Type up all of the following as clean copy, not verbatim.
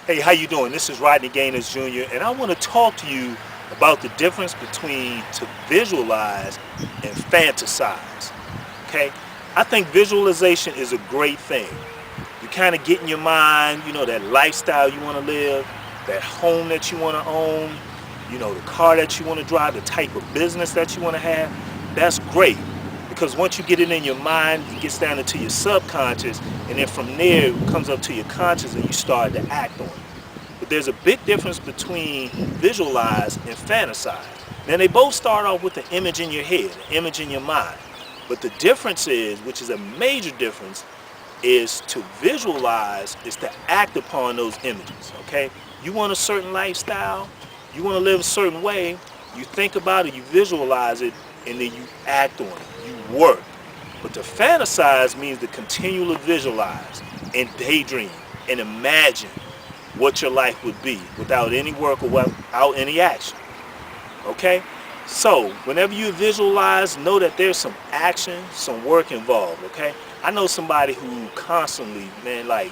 Hey, how you doing? This is Rodney Gaines Jr. and I want to talk to you about the difference between to visualize and fantasize. Okay? I think visualization is a great thing. You kind of get in your mind, that lifestyle you want to live, that home that you want to own, the car that you want to drive, the type of business that you want to have. That's great because once you get it in your mind, it gets down into your subconscious, and then from there it comes up to your conscious and you start to act on it. But there's a big difference between visualize and fantasize. Now they both start off with an image in your head, an image in your mind. But the difference is, which is a major difference, is to visualize is to act upon those images. Okay? You want a certain lifestyle, you want to live a certain way, you think about it, you visualize it, and then you act on it. You work. But to fantasize means to continually visualize and daydream and imagine what your life would be without any work or without any action. Okay? So, whenever you visualize, know that there's some action, some work involved. Okay? I know somebody who constantly, man, like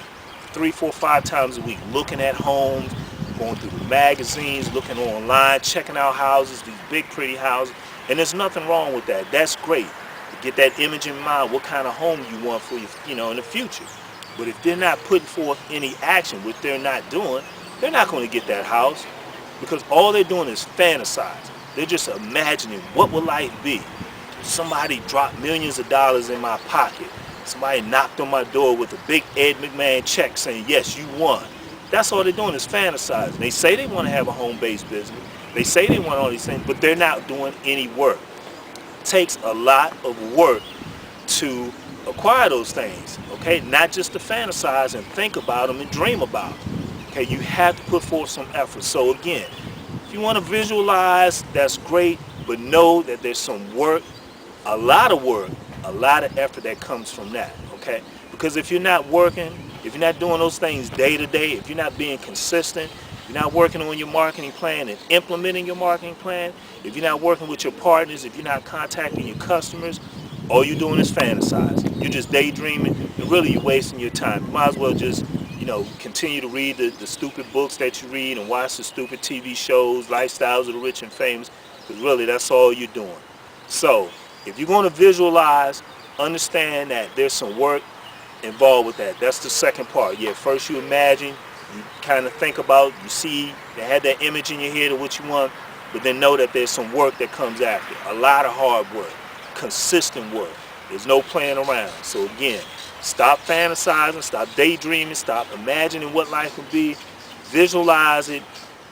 3, 4, 5 times a week looking at homes, going through the magazines, looking online, checking out houses, these big pretty houses. And there's nothing wrong with that. That's great. To get that image in mind, what kind of home you want for you, in the future. But if they're not putting forth any action, which they're not doing, they're not going to get that house because all they're doing is fantasizing. They're just imagining what will life be. Somebody dropped millions of dollars in my pocket. Somebody knocked on my door with a big Ed McMahon check saying, yes, you won. That's all they're doing is fantasizing. They say they want to have a home-based business. They say they want all these things, but they're not doing any work. It takes a lot of work to acquire those things, okay? Not just to fantasize and think about them and dream about them, okay? You have to put forth some effort. So again, if you want to visualize, that's great, but know that there's some work, a lot of work, a lot of effort that comes from that, okay? Because if you're not working, if you're not doing those things day to day, if you're not being consistent, if you're not working on your marketing plan and implementing your marketing plan, if you're not working with your partners, if you're not contacting your customers, all you're doing is fantasizing. You're just daydreaming, and really you're wasting your time. You might as well just, continue to read the stupid books that you read and watch the stupid TV shows, Lifestyles of the Rich and Famous, because really that's all you're doing. So, if you're going to visualize, understand that there's some work involved with that. That's the second part. Yeah, first you imagine, you kind of think about, you see, you have that image in your head of what you want, but then know that there's some work that comes after. A lot of hard work. Consistent work. There's no playing around. So again, stop fantasizing, stop daydreaming, stop imagining what life would be, visualize it,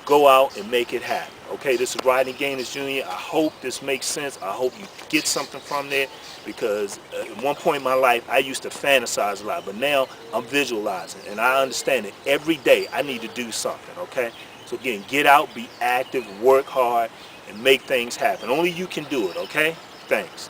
go out and make it happen. Okay, this is Rodney Gaines Jr. I hope this makes sense. I hope you get something from there because at one point in my life I used to fantasize a lot, but now I'm visualizing and I understand that every day I need to do something. Okay, so again, get out, be active, work hard, and make things happen. Only you can do it. Okay, thanks.